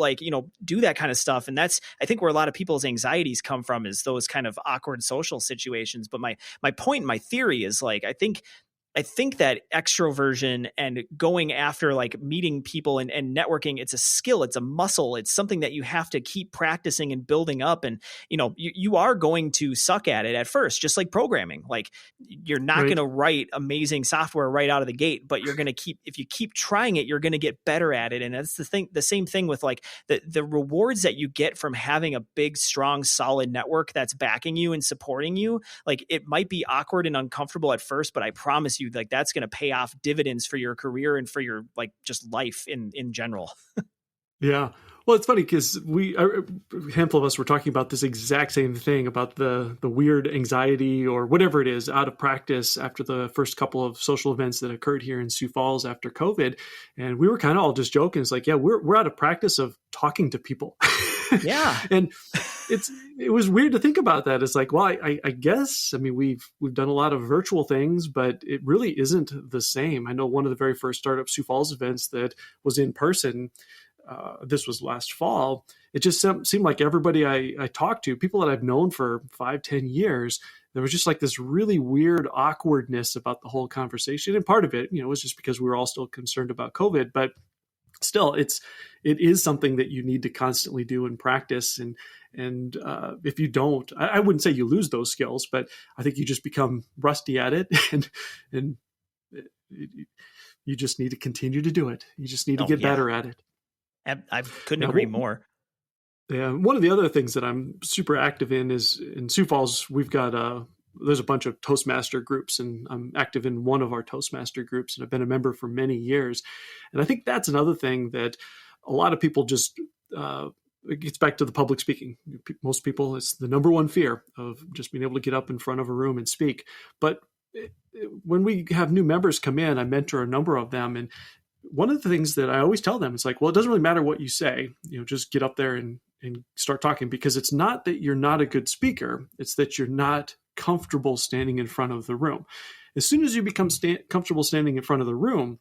do that kind of stuff? And that's, I think, where a lot of people's anxieties come from, is those kind of awkward social situations. But my point, my theory is like, I think that extroversion and going after like meeting people and networking, it's a skill, it's a muscle, it's something that you have to keep practicing and building up. And, you are going to suck at it at first, just like programming. Like you're not going to write amazing software right out of the gate, but if you keep trying it, you're going to get better at it. And that's the same thing with like the rewards that you get from having a big, strong, solid network that's backing you and supporting you. Like it might be awkward and uncomfortable at first, but I promise you, like that's going to pay off dividends for your career and for your like just life in general. Yeah. Well, it's funny because a handful of us were talking about this exact same thing about the weird anxiety or whatever it is out of practice after the first couple of social events that occurred here in Sioux Falls after COVID. And we were kind of all just joking. It's like, yeah, we're out of practice of talking to people. Yeah. And it was weird to think about that. It's like, well, I guess, I mean, we've done a lot of virtual things, but it really isn't the same. I know one of the very first Startup Sioux Falls events that was in person, this was last fall. It just seemed like everybody I talked to, people that I've known for 5-10 years, there was just like this really weird awkwardness about the whole conversation. And part of it, was just because we were all still concerned about COVID, but still, it is something that you need to constantly do and practice. And if you don't, I wouldn't say you lose those skills, but I think you just become rusty at it, and you just need to continue to do it. You just need to get better at it. I couldn't agree more. Yeah, one of the other things that I'm super active in is in Sioux Falls. We've got there's a bunch of Toastmaster groups, and I'm active in one of our Toastmaster groups, and I've been a member for many years. And I think that's another thing that a lot of people just, it gets back to the public speaking. Most people, it's the number one fear of just being able to get up in front of a room and speak. But when we have new members come in, I mentor a number of them. And one of the things that I always tell them is like, well, it doesn't really matter what you say, just get up there and start talking, because it's not that you're not a good speaker. It's that you're not comfortable standing in front of the room. As soon as you become comfortable standing in front of the room,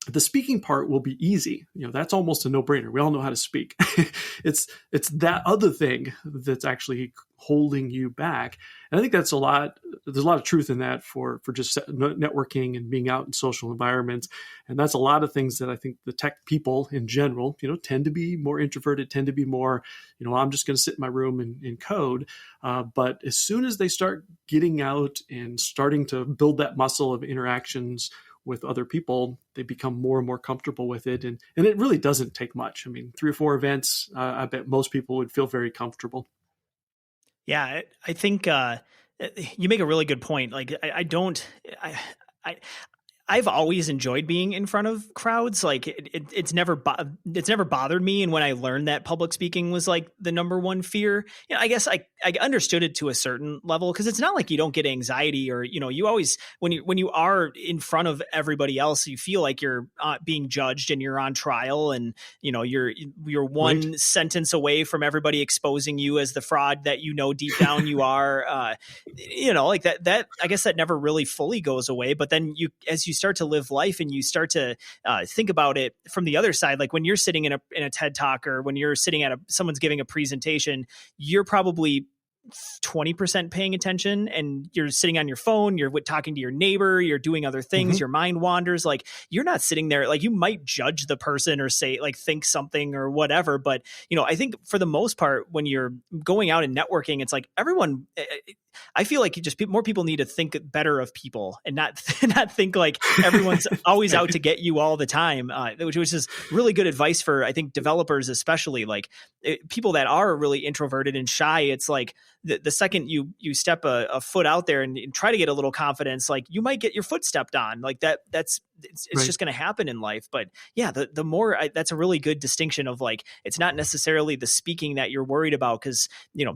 the speaking part will be easy. That's almost a no-brainer. We all know how to speak. It's that other thing that's actually holding you back. And I think there's a lot of truth in that for just networking and being out in social environments. And that's a lot of things that I think the tech people in general, tend to be more introverted, tend to be more, I'm just going to sit in my room and code. But as soon as they start getting out and starting to build that muscle of interactions with other people, they become more and more comfortable with it. And it really doesn't take much. I mean, 3 or 4 events, I bet most people would feel very comfortable. Yeah, I think you make a really good point. Like, I've always enjoyed being in front of crowds. Like it's never bothered me. And when I learned that public speaking was like the number one fear, I guess I understood it to a certain level, because it's not like you don't get anxiety, or you always, when you are in front of everybody else, you feel like you're being judged and you're on trial, and you're one Right. sentence away from everybody exposing you as the fraud that deep down you are. Like that I guess that never really fully goes away. But then as you start to live life and you start to think about it from the other side, like when you're sitting in a TED talk, or when you're sitting at someone's giving a presentation, you're probably 20% paying attention, and you're sitting on your phone, you're talking to your neighbor, you're doing other things, your mind wanders. Like you're not sitting there, like you might judge the person or say, like, think something or whatever. But, I think for the most part, when you're going out and networking, it's like everyone, I feel like more people need to think better of people, and not think like everyone's always out to get you all the time, which is really good advice for, I think, developers, especially like people that are really introverted and shy. It's like the second you step a foot out there and try to get a little confidence, like you might get your foot stepped on, like it's Right. just going to happen in life. But yeah, the more that's a really good distinction of, like, it's not necessarily the speaking that you're worried about. Cause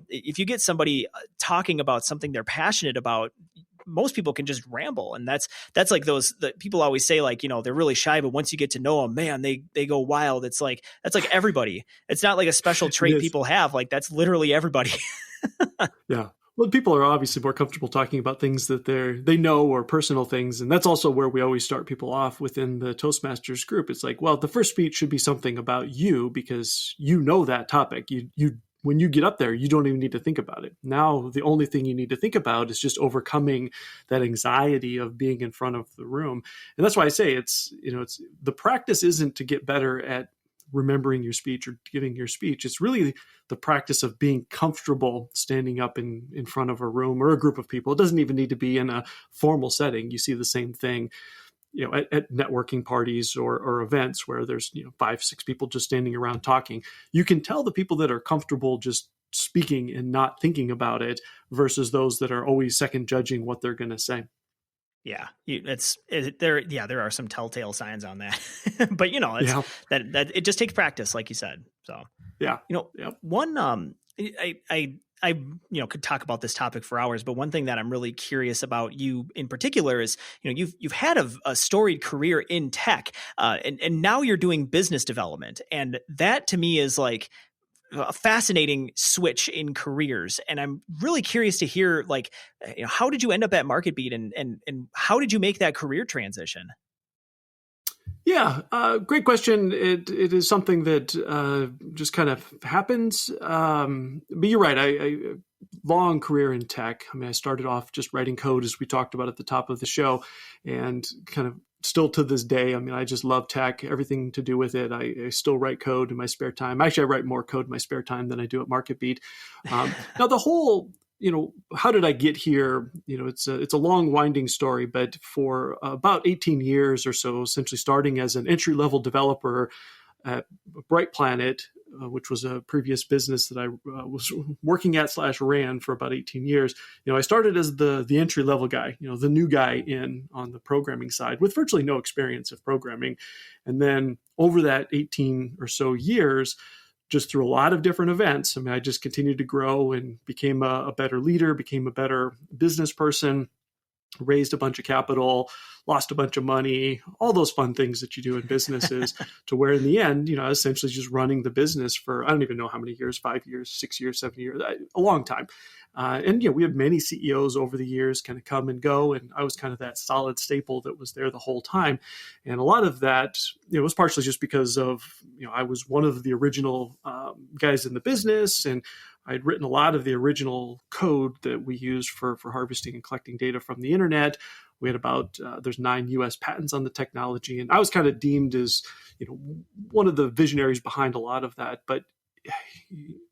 if you get somebody talking about something they're passionate about, most people can just ramble. And that's like the people always say, like, they're really shy, but once you get to know them, man, they go wild. It's like, that's like everybody. It's not like a special trait people have. Like that's literally everybody. Yeah. Well, people are obviously more comfortable talking about things that they know, or personal things. And that's also where we always start people off within the Toastmasters group. It's like, well, the first speech should be something about you, because that topic. When you get up there, you don't even need to think about it. Now, the only thing you need to think about is just overcoming that anxiety of being in front of the room. And that's why I say it's the practice isn't to get better at remembering your speech or giving your speech. It's really the practice of being comfortable standing up in front of a room or a group of people. It doesn't even need to be in a formal setting. You see the same thing, at networking parties or events where there's 5-6 people just standing around talking. You can tell the people that are comfortable just speaking and not thinking about it versus those that are always second judging what they're going to say. Yeah, there are some telltale signs on that, but that it just takes practice, like you said. So yeah, one I could talk about this topic for hours, but one thing that I'm really curious about you in particular is, you've had a storied career in tech, and now you're doing business development, and that to me is like a fascinating switch in careers. And I'm really curious to hear, like, how did you end up at MarketBeat, and how did you make that career transition? Yeah, great question. It is something that just kind of happens. But you're right. I long career in tech. I mean, I started off just writing code, as we talked about at the top of the show, and kind of still to this day, I mean, I just love tech, everything to do with it. I still write code in my spare time. Actually, I write more code in my spare time than I do at MarketBeat. Now, the whole, how did I get here? It's a long, winding story, but for about 18 years or so, essentially starting as an entry-level developer at Bright Planet, which was a previous business that I was working at / ran for about 18 years. I started as the entry-level guy, the new guy on the programming side with virtually no experience of programming. And then over that 18 or so years, just through a lot of different events, I mean, I just continued to grow and became a better leader, became a better business person, raised a bunch of capital, lost a bunch of money, all those fun things that you do in businesses, to where in the end, essentially just running the business for, I don't even know how many years, 5 years, 6 years, 7 years, a long time. And we have many CEOs over the years kind of come and go. And I was kind of that solid staple that was there the whole time. And a lot of that, was partially just because of, I was one of the original guys in the business, and I'd written a lot of the original code that we used for harvesting and collecting data from the internet. We had about, there's 9 US patents on the technology. And I was kind of deemed as, one of the visionaries behind a lot of that. But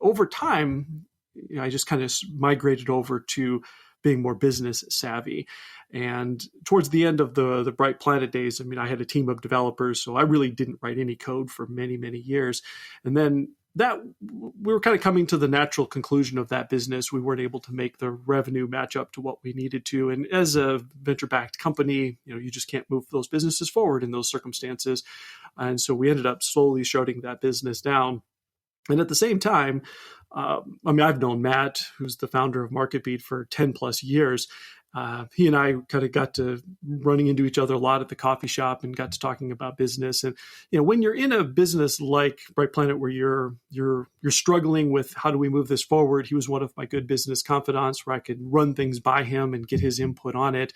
over time, I just kind of migrated over to being more business savvy. And towards the end of the Bright Planet days, I mean, I had a team of developers, so I really didn't write any code for many, many years. And then that we were kind of coming to the natural conclusion of that business. We weren't able to make the revenue match up to what we needed to. And as a venture-backed company, you just can't move those businesses forward in those circumstances. And so we ended up slowly shutting that business down. And at the same time, I've known Matt, who's the founder of MarketBeat, for 10 plus years. He and I kind of got to running into each other a lot at the coffee shop and got to talking about business. And when you're in a business like Bright Planet, where you're struggling with how do we move this forward, he was one of my good business confidants where I could run things by him and get his input on it.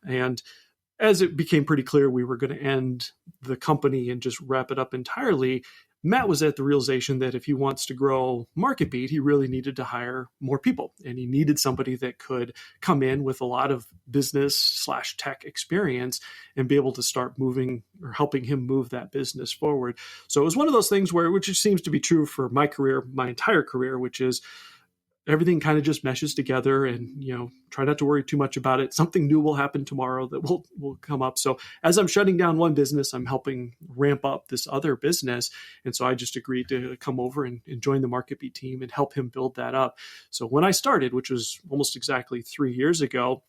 And as it became pretty clear we were going to end the company and just wrap it up entirely, Matt was at the realization that if he wants to grow MarketBeat, he really needed to hire more people. And he needed somebody that could come in with a lot of business/tech experience and be able to start moving or helping him move that business forward. So it was one of those things which seems to be true for my career, my entire career, which is everything kind of just meshes together, and try not to worry too much about it. Something new will happen tomorrow that will come up. So as I'm shutting down one business, I'm helping ramp up this other business. And so I just agreed to come over and join the MarketBeat team and help him build that up. So when I started, which was almost exactly 3 years ago,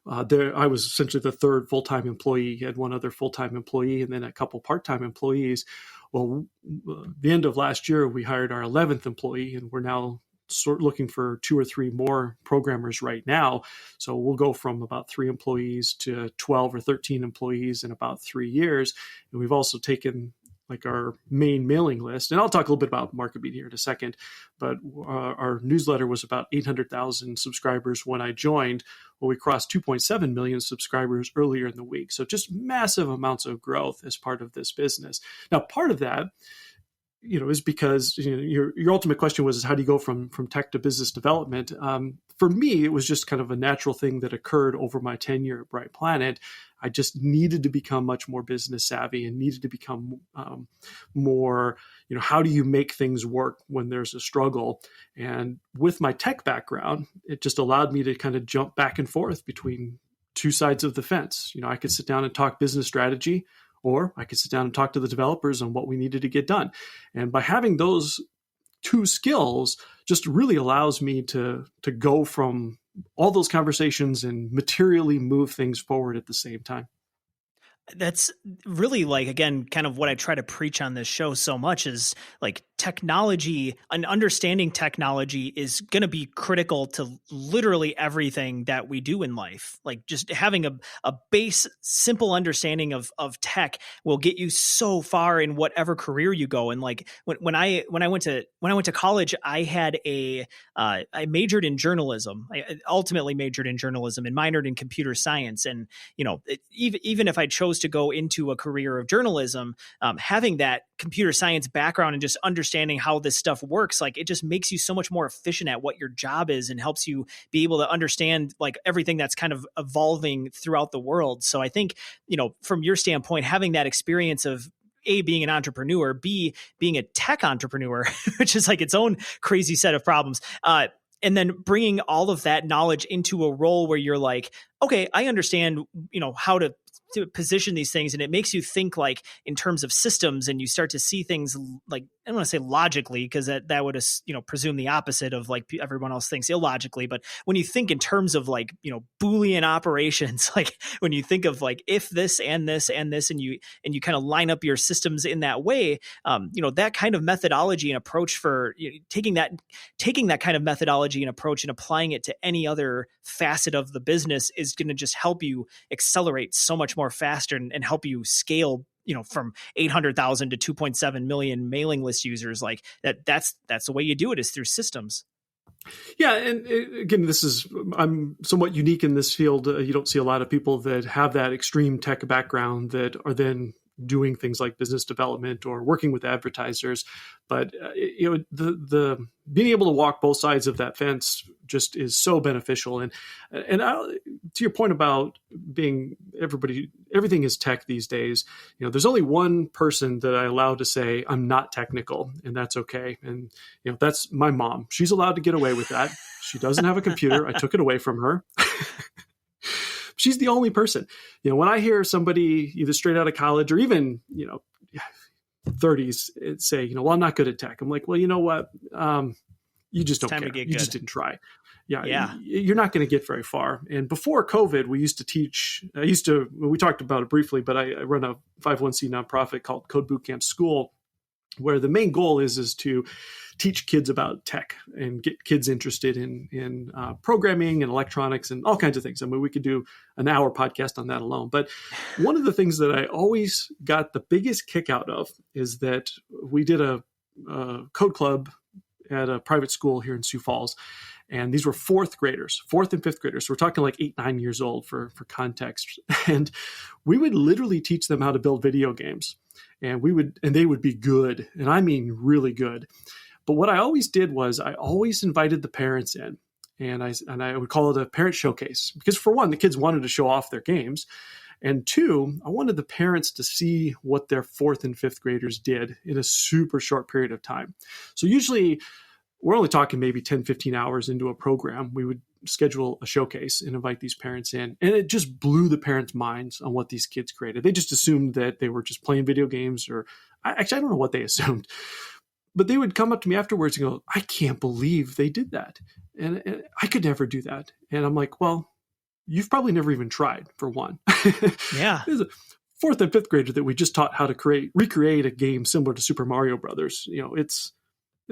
I was essentially the third full-time employee. He had one other full-time employee and then a couple part-time employees. Well, the end of last year, we hired our 11th employee, and we're now looking for 2 or 3 more programmers right now. So we'll go from about 3 employees to 12 or 13 employees in about 3 years. And we've also taken our main mailing list, and I'll talk a little bit about MarketBeat here in a second, but our newsletter was about 800,000 subscribers when I joined. Well, we crossed 2.7 million subscribers earlier in the week. So just massive amounts of growth as part of this business. Now, part of that is because your ultimate question was, how do you go from tech to business development? For me, it was just kind of a natural thing that occurred over my tenure at Bright Planet. I just needed to become much more business savvy and needed to become more, how do you make things work when there's a struggle? And with my tech background, it just allowed me to kind of jump back and forth between two sides of the fence. I could sit down and talk business strategy, or I could sit down and talk to the developers on what we needed to get done. And by having those two skills just really allows me to go from all those conversations and materially move things forward at the same time. That's really again, kind of what I try to preach on this show so much is technology and understanding technology is going to be critical to literally everything that we do in life. Just having a base, simple understanding of tech will get you so far in whatever career you go. And when I went to college, I had I majored in journalism. I ultimately majored in journalism and minored in computer science. And even if I chose to go into a career of journalism, having that computer science background and just understanding how this stuff works, it just makes you so much more efficient at what your job is and helps you be able to understand everything that's kind of evolving throughout the world. So I think, from your standpoint, having that experience of A, being an entrepreneur, B, being a tech entrepreneur, which is its own crazy set of problems, and then bringing all of that knowledge into a role where you're okay, I understand, how to position these things, and it makes you think in terms of systems, and you start to see things I don't want to say logically, because that would presume the opposite of everyone else thinks illogically. But when you think in terms of Boolean operations, when you think of if this and this and this, and you kind of line up your systems in that way, that kind of methodology and approach for taking that kind of methodology and approach and applying it to any other facet of the business is going to just help you accelerate so much more faster and help you scale from 800,000 to 2.7 million mailing list users. That's the way you do it, is through systems. Yeah. And again, I'm somewhat unique in this field. You don't see a lot of people that have that extreme tech background that are then doing things like business development or working with advertisers. But the being able to walk both sides of that fence just is so beneficial. And to your point about everything is tech these days. There's only one person that I allow to say I'm not technical, and that's okay. And that's my mom. She's allowed to get away with that. She doesn't have a computer. I took it away from her. She's the only person. When I hear somebody either straight out of college or even, 30s say, well, I'm not good at tech. I'm like, well, you know what? You just don't time care. to get You good. just didn't try. Yeah. Yeah. You're not going to get very far. And before COVID, we used to teach, we talked about it briefly, but I run a 501c nonprofit called Code Bootcamp School, where the main goal is to teach kids about tech and get kids interested in programming and electronics and all kinds of things. I mean, we could do an hour podcast on that alone. But one of the things that I always got the biggest kick out of is that we did a code club at a private school here in Sioux Falls. And these were fourth and fifth graders. So we're talking like 8, 9 years old for context. And we would literally teach them how to build video games. And they would be good. And I mean, really good. But what I always did was I always invited the parents in, and I would call it a parent showcase, because for one, the kids wanted to show off their games. And two, I wanted the parents to see what their fourth and fifth graders did in a super short period of time. So usually we're only talking maybe 10, 15 hours into a program. We would schedule a showcase and invite these parents in. And it just blew the parents' minds on what these kids created. They just assumed that they were just playing video games, or I don't know what they assumed. But they would come up to me afterwards and go, I can't believe they did that. And I could never do that. And I'm like, well, you've probably never even tried, for one. Yeah. There's a fourth and fifth grader that we just taught how to recreate a game similar to Super Mario Brothers. It's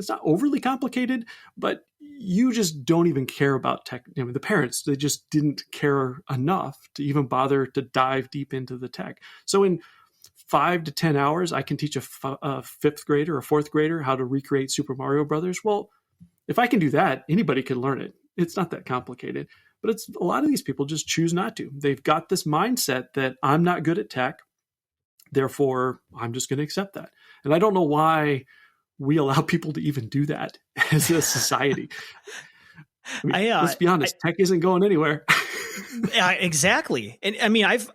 not overly complicated, but you just don't even care about tech. The parents, they just didn't care enough to even bother to dive deep into the tech. So in 5 to 10 hours, I can teach a fifth grader, a fourth grader how to recreate Super Mario Brothers. Well, if I can do that, anybody can learn it. It's not that complicated. But a lot of these people just choose not to. They've got this mindset that I'm not good at tech, therefore I'm just going to accept that. And I don't know why we allow people to even do that as a society. Let's be honest, tech isn't going anywhere. Yeah, exactly. And I mean, I've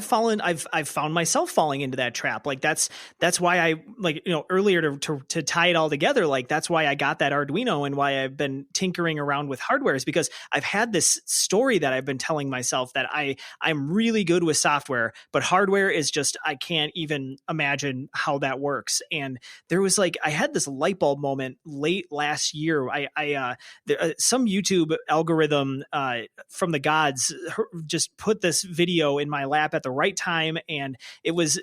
found myself falling into that trap. Like that's why I earlier to tie it all together. Like that's why I got that Arduino and why I've been tinkering around with hardware, is because I've had this story that I've been telling myself that I'm really good with software, but hardware is just, I can't even imagine how that works. And there was I had this light bulb moment late last year. Some YouTube algorithm from the gods just put this video in my lap at the right time, and it was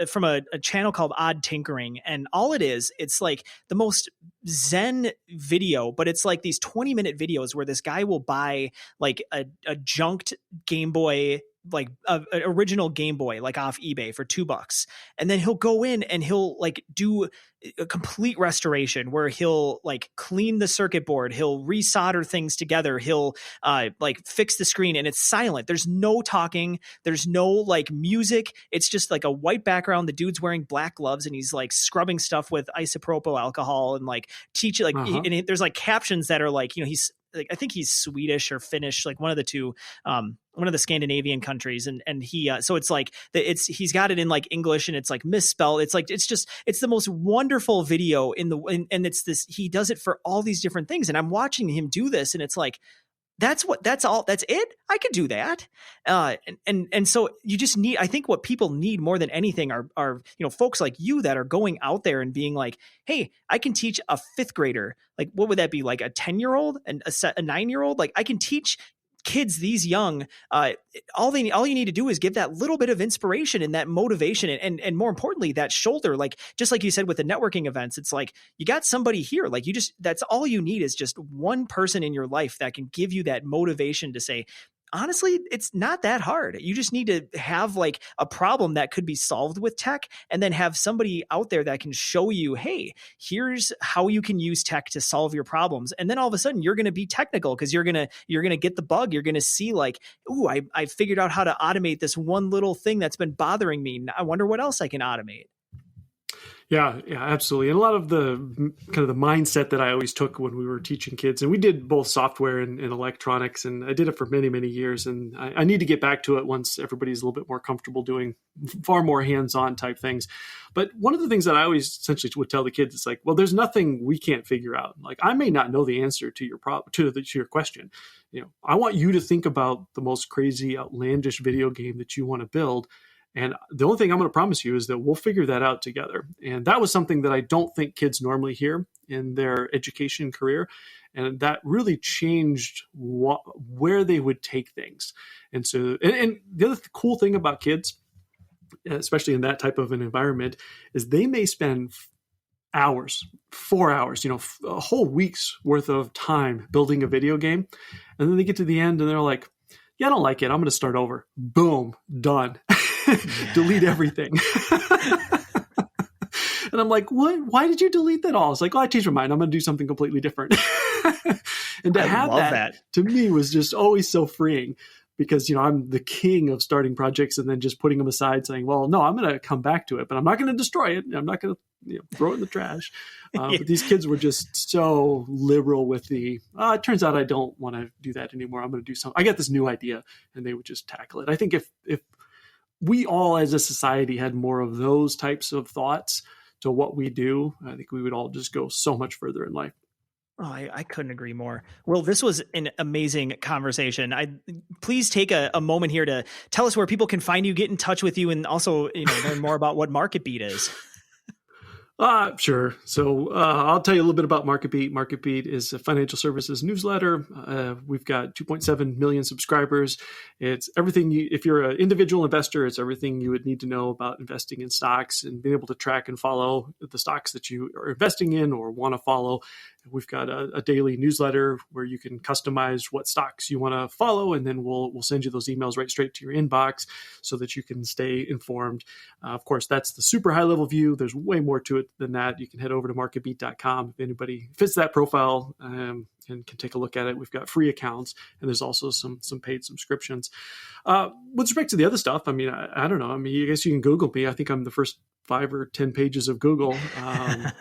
from a channel called Odd Tinkering, and all it's like the most zen video, but it's like these 20-minute videos where this guy will buy like a junked Game Boy, like an original Game Boy, like off eBay for $2, and then he'll go in and he'll do a complete restoration where he'll clean the circuit board, he'll resolder things together, he'll fix the screen, and it's silent. There's no talking, there's no music. It's just a white background. The dude's wearing black gloves and he's scrubbing stuff with isopropyl alcohol and teaching and there's captions that are he's I think he's Swedish or Finnish, one of the two, one of the Scandinavian countries. And he, so it's he's got it in English and it's misspelled. It's the most wonderful video and it's this, he does it for all these different things. And I'm watching him do this and it's that's it. I could do that. And so you just need, I think what people need more than anything are, folks like you that are going out there and being hey, I can teach a fifth grader. What would that be? A 10-year-old and a 9-year-old? I can teach kids these young, all you need to do is give that little bit of inspiration and that motivation and more importantly, that shoulder, just like you said with the networking events, it's you got somebody here, that's all you need is just one person in your life that can give you that motivation to say, honestly, it's not that hard. You just need to have a problem that could be solved with tech, and then have somebody out there that can show you, hey, here's how you can use tech to solve your problems. And then all of a sudden you're going to be technical because you're going to get the bug. You're going to see ooh, I figured out how to automate this one little thing that's been bothering me. I wonder what else I can automate. Yeah, absolutely. And a lot of the kind of the mindset that I always took when we were teaching kids, and we did both software and electronics, and I did it for many, many years. And I need to get back to it once everybody's a little bit more comfortable doing far more hands-on type things. But one of the things that I always essentially would tell the kids is well, there's nothing we can't figure out. I may not know the answer to your to your question. I want you to think about the most crazy, outlandish video game that you want to build. And the only thing I'm going to promise you is that we'll figure that out together. And that was something that I don't think kids normally hear in their education career. And that really changed where they would take things. And so, and the other cool thing about kids, especially in that type of an environment, is they may spend hours, 4 hours, a whole week's worth of time building a video game. And then they get to the end and they're like, yeah, I don't like it. I'm going to start over. Boom, done. Delete everything. And I'm like, what? Why did you delete that all? It's like, I changed my mind. I'm going to do something completely different. And to have that, to me, was just always so freeing. Because, I'm the king of starting projects and then just putting them aside saying, well, no, I'm going to come back to it, but I'm not going to destroy it. I'm not going to throw it in the trash. But these kids were just so liberal with it turns out I don't want to do that anymore. I'm going to do something. I got this new idea, and they would just tackle it. I think if we all as a society had more of those types of thoughts to what we do, I think we would all just go so much further in life. Oh, I couldn't agree more. Well, this was an amazing conversation. Please take a moment here to tell us where people can find you, get in touch with you, and also learn more about what MarketBeat is. Sure. So I'll tell you a little bit about MarketBeat. MarketBeat is a financial services newsletter. We've got 2.7 million subscribers. It's everything if you're an individual investor, it's everything you would need to know about investing in stocks and being able to track and follow the stocks that you are investing in or want to follow. We've got a daily newsletter where you can customize what stocks you want to follow, and then we'll send you those emails right straight to your inbox so that you can stay informed. Of course, that's the super high level view. There's way more to it than that. You can head over to marketbeat.com if anybody fits that profile and can take a look at it. We've got free accounts, and there's also some paid subscriptions. With respect to the other stuff, I don't know. I guess you can Google me. I think I'm the first 5 or 10 pages of Google.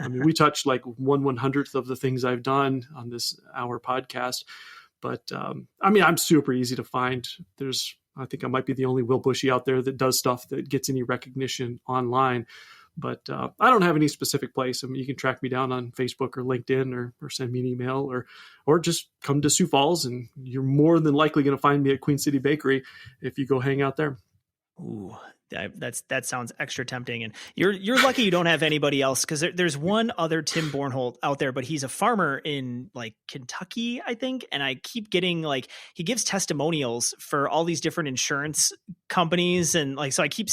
We touch like 1/100th of the things I've done on this hour podcast, but I'm super easy to find. I think I might be the only Will Bushee out there that does stuff that gets any recognition online, but I don't have any specific place. You can track me down on Facebook or LinkedIn or send me an email or just come to Sioux Falls, and you're more than likely going to find me at Queen City Bakery if you go hang out there. Ooh, that sounds extra tempting, and you're lucky you don't have anybody else, because there's one other Tim Bornholt out there, but he's a farmer in like Kentucky, I think, and I keep getting he gives testimonials for all these different insurance companies, and so I get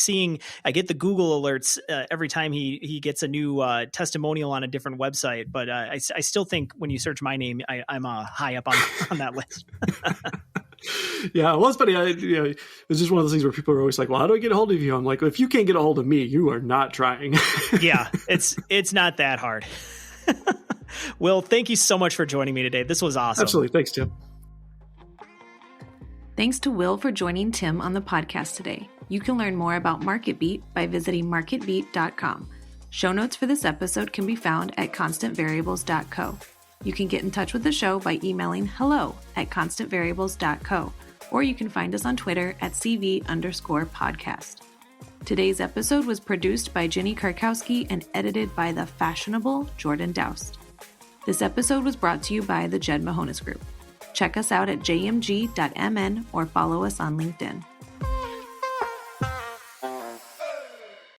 the Google alerts every time he gets a new testimonial on a different website, but I still think when you search my name, I'm high up on that list. Yeah, well, it's funny. It's just one of those things where people are always like, well, how do I get a hold of you? I'm like, well, if you can't get a hold of me, you are not trying. Yeah, it's not that hard. Will, thank you so much for joining me today. This was awesome. Absolutely. Thanks, Tim. Thanks to Will for joining Tim on the podcast today. You can learn more about MarketBeat by visiting marketbeat.com. Show notes for this episode can be found at constantvariables.co. You can get in touch with the show by emailing hello@constantvariables.co, or you can find us on Twitter at CV_podcast. Today's episode was produced by Jenny Karkowski and edited by the fashionable Jordan Doust. This episode was brought to you by the Jed Mahonis Group. Check us out at jmg.mn or follow us on LinkedIn.